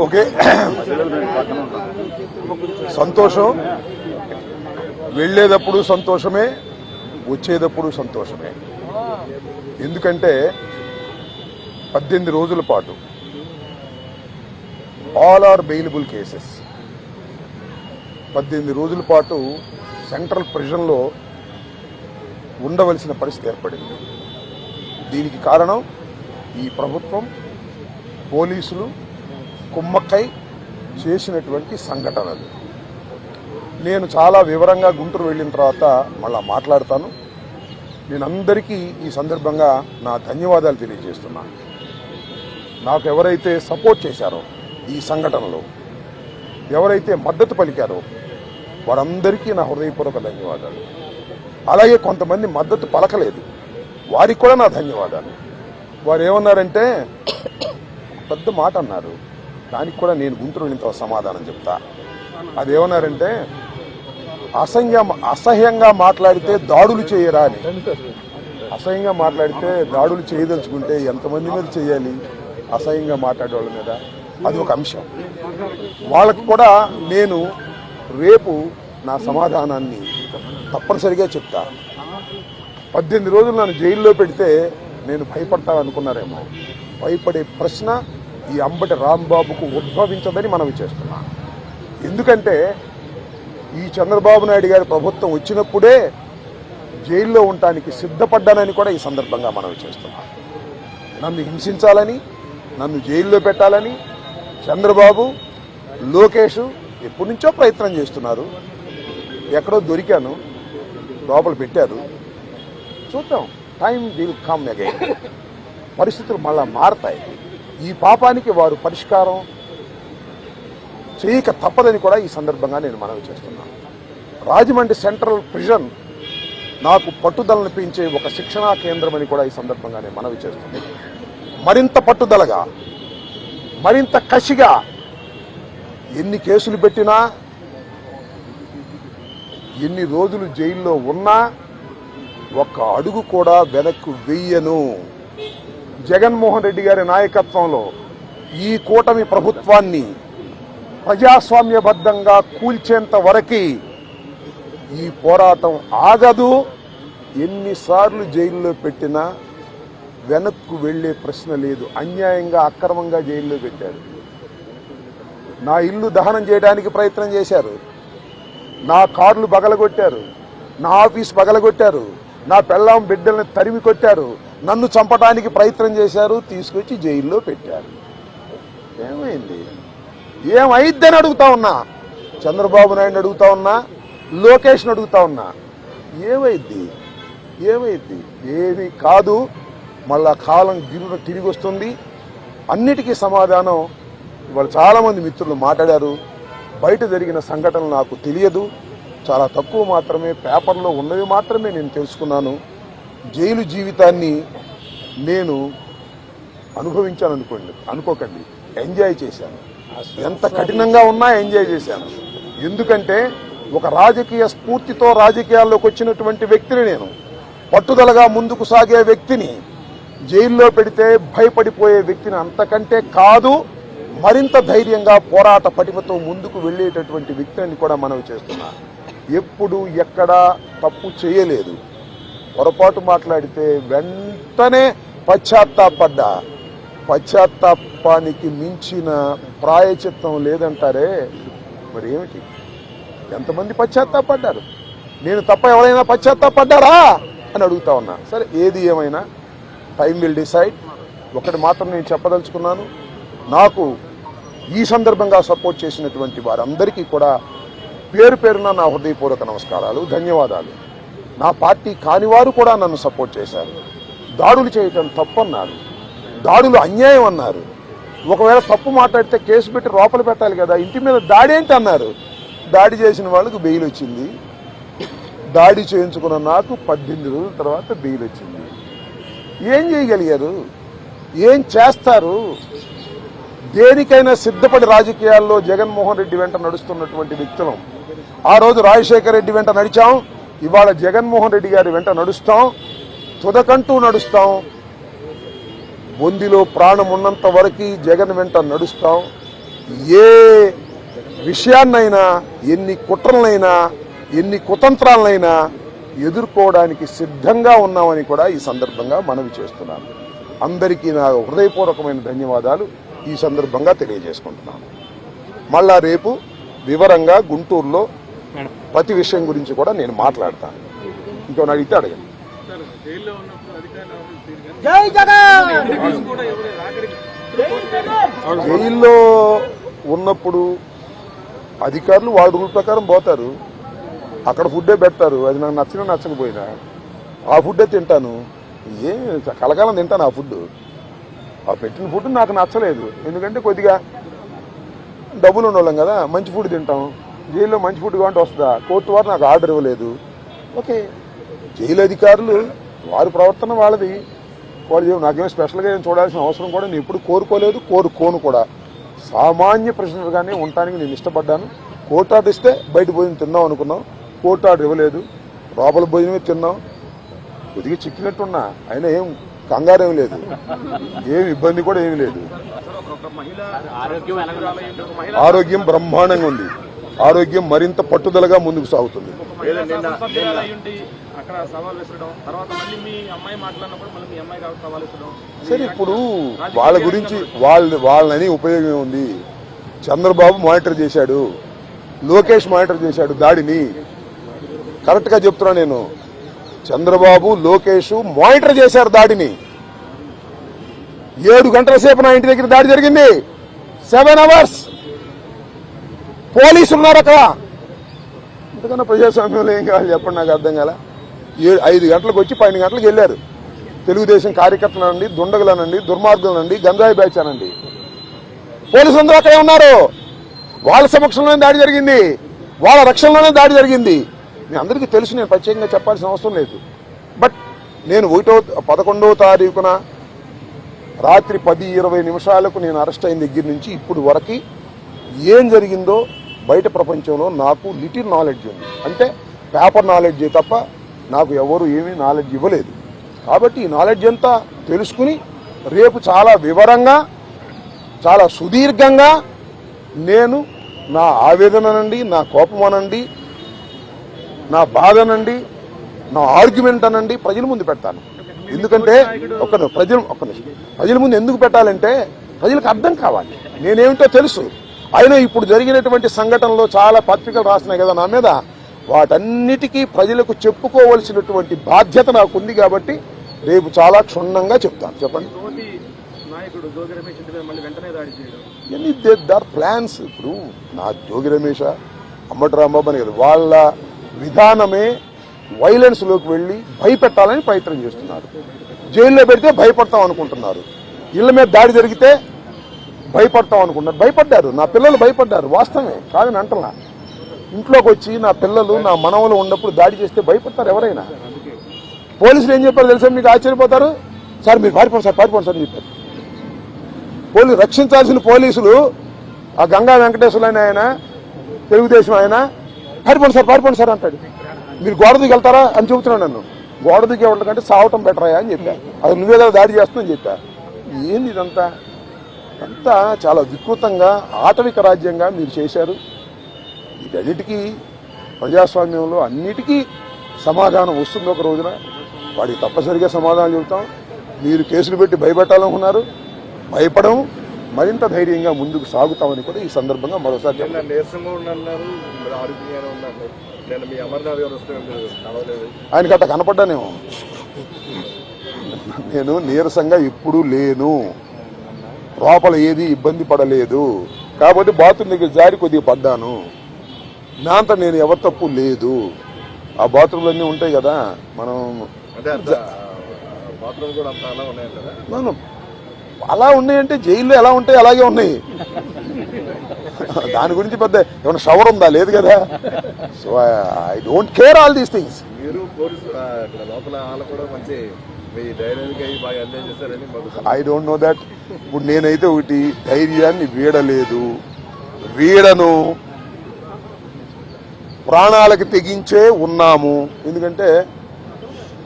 Okay, సంతోషం. వెళ్ళేటప్పుడు సంతోషమే, వచ్చేటప్పుడు సంతోషమే. ఎందుకంటే 18 రోజుల పాటు ఆల్ ఆర్ బెయిలబుల్ కేసెస్ 18 రోజుల పాటు సెంట్రల్ ప్రిజన్లో ఉండవలసిన పరిస్థితి ఏర్పడింది. దీనికి కారణం ఈ ప్రభుత్వం, పోలీసులు కుమ్మక్కై చేసినటువంటి సంఘటనలు. నేను చాలా వివరంగా గుంటూరు వెళ్ళిన తర్వాత మళ్ళా మాట్లాడతాను. నేను అందరికీ ఈ సందర్భంగా నా ధన్యవాదాలు తెలియజేస్తున్నాను. నాకు ఎవరైతే సపోర్ట్ చేశారో ఈ సంఘటనలో, ఎవరైతే మద్దతు పలికారో వారందరికీ నా హృదయపూర్వక ధన్యవాదాలు. అలాగే కొంతమంది మద్దతు పలకలేదు, వారికి కూడా నా ధన్యవాదాలు. వారు ఏమన్నారంటే పెద్ద మాట అన్నారు, దానికి కూడా నేను గుంటూరు వెళ్ళిన సమాధానం చెప్తా. అదేమన్నారంటే అసహ్యంగా మాట్లాడితే దాడులు చేయరా అని. అసహ్యంగా మాట్లాడితే దాడులు చేయదలుచుకుంటే ఎంతమంది మీద చేయాలి? అసహ్యంగా మాట్లాడే వాళ్ళ మీద. అది ఒక అంశం. వాళ్ళకి కూడా నేను రేపు నా సమాధానాన్ని తప్పనిసరిగా చెప్తా. 18 రోజులు నన్ను జైల్లో పెడితే నేను భయపడతాననుకున్నారేమో. భయపడే ప్రశ్న ఈ అంబటి రాంబాబుకు ఉద్భవించదని మనవి చేస్తున్నా. ఎందుకంటే ఈ చంద్రబాబు నాయుడు గారి ప్రభుత్వం వచ్చినప్పుడే జైల్లో ఉండటానికి సిద్ధపడ్డానని కూడా ఈ సందర్భంగా మనవి చేస్తున్నా. నన్ను హింసించాలని, నన్ను జైల్లో పెట్టాలని చంద్రబాబు, లోకేష్ ఎప్పటి నుంచో ప్రయత్నం చేస్తున్నారు. ఎక్కడో దొరికాను, లోపల పెట్టారు. చూద్దాం, టైం విల్ కమ్ అగైన్. పరిస్థితులు మళ్ళా మారతాయి. ఈ పాపానికి వారు పరిష్కారం చేయక తప్పదని కూడా ఈ సందర్భంగా నేను మనవి చేస్తున్నాను. రాజమండ్రి సెంట్రల్ ప్రిజన్ నాకు పట్టుదలను పెంచే ఒక శిక్షణా కేంద్రం అని కూడా ఈ సందర్భంగా నేను మనవి చేస్తున్నాను. మరింత పట్టుదలగా, మరింత కసిగా ఎన్ని కేసులు పెట్టినా, ఎన్ని రోజులు జైల్లో ఉన్నా ఒక్క అడుగు కూడా వెనక్కు వెయ్యను. జగన్మోహన్ రెడ్డి గారి నాయకత్వంలో ఈ కూటమి ప్రభుత్వాన్ని ప్రజాస్వామ్యబద్ధంగా కూల్చేంత వరకు ఈ పోరాటం ఆగదు. ఎన్నిసార్లు జైల్లో పెట్టినా వెనక్కు వెళ్లే ప్రశ్న లేదు. అన్యాయంగా, అక్రమంగా జైల్లో పెట్టారు. నా ఇల్లు దహనం చేయడానికి ప్రయత్నం చేశారు, నా కార్లు బగలగొట్టారు, నా ఆఫీస్ బగలగొట్టారు, నా పెళ్ళాం బిడ్డల్ని తరిమి కొట్టారు, నన్ను చంపడానికి ప్రయత్నం చేశారు, తీసుకొచ్చి జైల్లో పెట్టారు. ఏమైంది? ఏమైద్దని అడుగుతా ఉన్నా. చంద్రబాబు నాయుడు అడుగుతా ఉన్నా, లోకేష్ని అడుగుతా ఉన్నా. ఏమైద్ది? ఏమైద్ది? ఏమీ కాదు. మళ్ళా కాలం తిరిగి వస్తుంది. అన్నిటికీ సమాధానం ఇవాళ చాలామంది మిత్రులు మాట్లాడారు. బయట జరిగిన సంఘటనలు నాకు తెలియదు, చాలా తక్కువ మాత్రమే, పేపర్లో ఉన్నవి మాత్రమే నేను తెలుసుకున్నాను. జైలు జీవితాన్ని నేను అనుకోకండి, ఎంజాయ్ చేశాను. ఎంత కఠినంగా ఉన్నా ఎంజాయ్ చేశాను. ఎందుకంటే ఒక రాజకీయ స్ఫూర్తితో రాజకీయాల్లోకి వచ్చినటువంటి వ్యక్తిని నేను, పట్టుదలగా ముందుకు సాగే వ్యక్తిని జైల్లో పెడితే భయపడిపోయే వ్యక్తిని అంతకంటే కాదు, మరింత ధైర్యంగా పోరాట పటిమతో ముందుకు వెళ్లేటటువంటి వ్యక్తిని కూడా మనవి చేస్తున్నా. ఎప్పుడు ఎక్కడా తప్పు చేయలేదు. పొరపాటు మాట్లాడితే వెంటనే పశ్చాత్తాపడ్డా. పశ్చాత్తాపానికి మించిన ప్రాయచిత్తం లేదంటారే, మరి ఏమిటి? ఎంతమంది పశ్చాత్తాపడ్డారు? నేను తప్ప ఎవరైనా పశ్చాత్తాపడ్డారా అని అడుగుతా ఉన్నా. సరే, ఏది ఏమైనా టైం విల్ డిసైడ్. ఒకటి మాత్రం నేను చెప్పదలుచుకున్నాను, నాకు ఈ సందర్భంగా సపోర్ట్ చేసినటువంటి వారందరికీ కూడా పేరు పేరున నా హృదయపూర్వక నమస్కారాలు, ధన్యవాదాలు. నా పార్టీ కానివారు కూడా నన్ను సపోర్ట్ చేశారు. దాడులు చేయటం తప్పన్నారు, దాడులు అన్యాయం అన్నారు. ఒకవేళ తప్పు మాట్లాడితే కేసు పెట్టి లోపల పెట్టాలి కదా, ఇంటి మీద దాడి ఏంటి అన్నారు. దాడి చేసిన వాళ్ళకు బెయిల్ వచ్చింది. దాడి చేయించుకున్న నాకు 18 రోజుల తర్వాత బెయిల్ వచ్చింది. ఏం చేయగలిగారు? ఏం చేస్తారు? దేనికైనా సిద్ధపడి రాజకీయాల్లో జగన్మోహన్ రెడ్డి వెంట నడుస్తున్నటువంటి వ్యక్తులం. ఆ రోజు రాజశేఖర రెడ్డి వెంట నడిచాం, ఇవాళ జగన్మోహన్ రెడ్డి గారి వెంట నడుస్తాం, తుదకంటూ నడుస్తాం. బొందిలో ప్రాణం ఉన్నంత వరకు జగన్ వెంట నడుస్తాం. ఏ విషయాన్నైనా, ఎన్ని కుట్రలనైనా, ఎన్ని కుతంత్రాలనైనా ఎదుర్కోవడానికి సిద్ధంగా ఉన్నామని కూడా ఈ సందర్భంగా మనవి చేస్తున్నాను. అందరికీ నా హృదయపూర్వకమైన ధన్యవాదాలు ఈ సందర్భంగా తెలియజేసుకుంటున్నాను. మళ్ళా రేపు వివరంగా గుంటూరులో ప్రతి విషయం గురించి కూడా నేను మాట్లాడతాను. ఇంకొన్ని అడిగితే అడగండి. జైల్లో ఉన్నప్పుడు అధికారులు వాళ్ళ రూల్ ప్రకారం పోతారు, అక్కడ ఫుడ్డే పెడతారు. అది నాకు నచ్చినా నచ్చకపోయినా ఆ ఫుడ్డే తింటాను. కలకాలం తింటాను ఆ ఫుడ్. ఆ పెట్టిన ఫుడ్ నాకు నచ్చలేదు, ఎందుకంటే కొద్దిగా డబ్బులు ఉండవాళ్ళం కదా, మంచి ఫుడ్ తింటాం. జైల్లో మంచి ఫుడ్ కావాలంటే వస్తుందా? కోర్టు వారు నాకు ఆర్డర్ ఇవ్వలేదు. ఓకే, జైలు అధికారులు వారి ప్రవర్తన వాళ్ళది, వాళ్ళు నాకేమో స్పెషల్గా ఏం చూడాల్సిన అవసరం కూడా నేను ఎప్పుడు కోరుకోలేదు, కోరుకోను కూడా. సామాన్య ప్రశ్నలుగానే ఉండటానికి నేను ఇష్టపడ్డాను. కోర్టు ఆర్డర్ ఇస్తే బయట భోజనం తిన్నాం అనుకున్నాం, కోర్టు ఆర్డర్ ఇవ్వలేదు, లోపల భోజనమే తిన్నాం. కొద్దిగా చిక్కినట్టున్నా, అయినా ఏం కంగారేం లేదు, ఏం ఇబ్బంది కూడా ఏమి లేదు. ఆరోగ్యం బ్రహ్మాండంగా ఉంది, ఆరోగ్యం మరింత పట్టుదలగా ముందుకు సాగుతుంది. సరే, ఇప్పుడు వాళ్ళ గురించి వాళ్ళని ఉపయోగం ఉంది. చంద్రబాబు మానిటర్ చేశాడు, లోకేష్ మానిటర్ చేశాడు దాడిని. కరెక్ట్ గా చెప్తున్నా నేను, చంద్రబాబు లోకేష్ మానిటర్ చేశారు దాడిని. 7 గంటల సేపు నా ఇంటి దగ్గర దాడి జరిగింది. 7 hours పోలీసులు ఉన్నారు అక్కడ. ఇంతకన్నా ప్రజాస్వామ్యంలో ఏం కావాలి చెప్పండి, నాకు అర్థం కాల. 5 గంటలకు వచ్చి 12 గంటలకు వెళ్ళారు. తెలుగుదేశం కార్యకర్తలనండి, దుండగులనండి, దుర్మార్గులనండి, గంజాయి బ్యాచ్ అనండి, పోలీసులందరూ అక్కడే ఉన్నారు. వాళ్ళ సమక్షంలోనే దాడి జరిగింది, వాళ్ళ రక్షణలోనే దాడి జరిగింది. మీ అందరికీ తెలుసు, నేను ప్రత్యేకంగా చెప్పాల్సిన అవసరం లేదు. బట్ నేను 11వ తారీఖున రాత్రి 10:20 నిమిషాలకు నేను అరెస్ట్ అయిన దగ్గర నుంచి ఇప్పుడు వరకు ఏం జరిగిందో బయట ప్రపంచంలో నాకు లిటిల్ నాలెడ్జ్ ఉంది. అంటే పేపర్ నాలెడ్జ్ తప్ప నాకు ఎవరు ఏమీ నాలెడ్జ్ ఇవ్వలేదు. కాబట్టి ఈ నాలెడ్జ్ అంతా తెలుసుకుని రేపు చాలా వివరంగా, చాలా సుదీర్ఘంగా నేను నా ఆవేదన అనండి, నా కోపం అనండి, నా బాధ అనండి, నా ఆర్గ్యుమెంట్ అనండి ప్రజల ముందు పెడతాను. ఎందుకంటే ప్రజల ముందు ఎందుకు పెట్టాలంటే ప్రజలకు అర్థం కావాలి, నేనేమిటో తెలుసు. అయినా ఇప్పుడు జరిగినటువంటి సంఘటనలో చాలా పత్రికలు రాస్తున్నాయి కదా నా మీద, వాటన్నిటికీ ప్రజలకు చెప్పుకోవలసినటువంటి బాధ్యత నాకు ఉంది. కాబట్టి రేపు చాలా క్షుణ్ణంగా చెప్తాను. చెప్పండి. దర్ ప్లాన్స్. ఇప్పుడు నా జోగి రమేష్, అమ్మటి రాంబాబు అని కదా, వాళ్ళ విధానమే వైలెన్స్ లోకి వెళ్లి భయపెట్టాలని ప్రయత్నం చేస్తున్నారు. జైల్లో పెడితే భయపడతాం అనుకుంటున్నారు, ఇళ్ల మీద దాడి జరిగితే భయపడతాం అనుకుంటున్నారు. భయపడ్డారు, నా పిల్లలు భయపడ్డారు, వాస్తవమే కాదని అంటలా. ఇంట్లోకి వచ్చి నా పిల్లలు, నా మనవలు ఉన్నప్పుడు దాడి చేస్తే భయపడతారు ఎవరైనా. పోలీసులు ఏం చెప్పారు తెలుసా, మీకు ఆశ్చర్యపోతారు. సార్ మీరు పారిపోండి సార్, పారిపోండి సార్ అని చెప్పారు. రక్షించాల్సిన పోలీసులు ఆ గంగా వెంకటేశ్వరులు ఆయన, తెలుగుదేశం ఆయన, పారిపోండి సార్ అంటాడు. మీరు గోడ దిగి వెళ్తారా అని చెబుతున్నాను. నన్ను గోడ దిగి వెళ్ళకంటే సావటం బెటరాయా అని చెప్పా. అది నువ్వే కదా దాడి చేస్తుందని చెప్పా. ఏంది ఇదంతా? అంతా చాలా వికృతంగా ఆటవిక రాజ్యంగా మీరు చేశారు. వీటన్నిటికీ ప్రజాస్వామ్యంలో అన్నిటికీ సమాధానం వస్తుంది ఒక రోజున. వాడికి తప్పనిసరిగా సమాధానం చెబుతాం. మీరు కేసులు పెట్టి భయపెట్టాలనుకున్నారు, భయపడం, మరింత ధైర్యంగా ముందుకు సాగుతామని కూడా ఈ సందర్భంగా మరోసారి ఆయనకి అట్లా కనపడ్డానేమో. నేను నీరసంగా ఎప్పుడూ లేను, లోపల ఏది ఇబ్బంది పడలేదు. కాబట్టి బాత్రూమ్ దగ్గర జారి కొద్దిగా పడ్డాను. దాంతో నేను ఎవరి తప్పు లేదు. ఆ బాత్రూమ్లు అన్నీ ఉంటాయి కదా, మనం అలా ఉన్నాయంటే జైల్లో ఎలా ఉంటాయి అలాగే ఉన్నాయి. దాని గురించి పెద్ద ఏమైనా షవర్ ఉందా? లేదు కదా. So I don't care all these things. I don't know that. ఇప్పుడు నేనైతే ఒకటి, ధైర్యాన్ని వీడలేదు, వీడను. ప్రాణాలకు తెగించే ఉన్నాము. ఎందుకంటే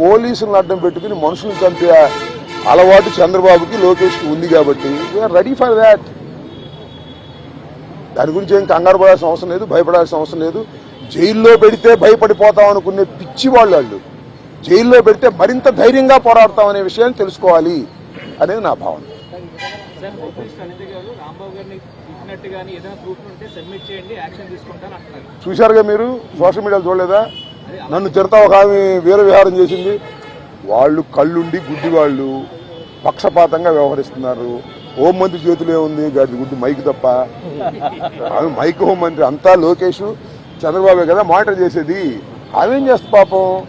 పోలీసులను అడ్డం పెట్టుకుని మనుషులను చంపే అలవాటు చంద్రబాబుకి లోకేష్కి ఉంది కాబట్టి వీఆర్ రెడీ ఫర్ దాట్. దాని గురించి ఏం కంగారు పడాల్సిన అవసరం లేదు, భయపడాల్సిన అవసరం లేదు. జైల్లో పెడితే భయపడిపోతాం అనుకునే పిచ్చి వాళ్ళు జైల్లో పెడితే మరింత ధైర్యంగా పోరాడతాం అనే విషయాన్ని తెలుసుకోవాలి అనేది నా భావన. చూశారుగా మీరు, సోషల్ మీడియాలో చూడలేదా? నన్ను తిడతా ఒక ఆమె వీర విహారం చేసింది. వాళ్ళు కళ్ళుండి గుడ్డి వాళ్ళు పక్షపాతంగా వ్యవహరిస్తున్నారు. హోంమంత్రి చేతిలో ఉంది గది గుడ్డి మైక్ తప్ప. ఆమె మైక్ హోంమంత్రి, అంతా లోకేష్ చంద్రబాబు కదా మానిటర్ చేసేది. ఆమెం చేస్తా పాపం.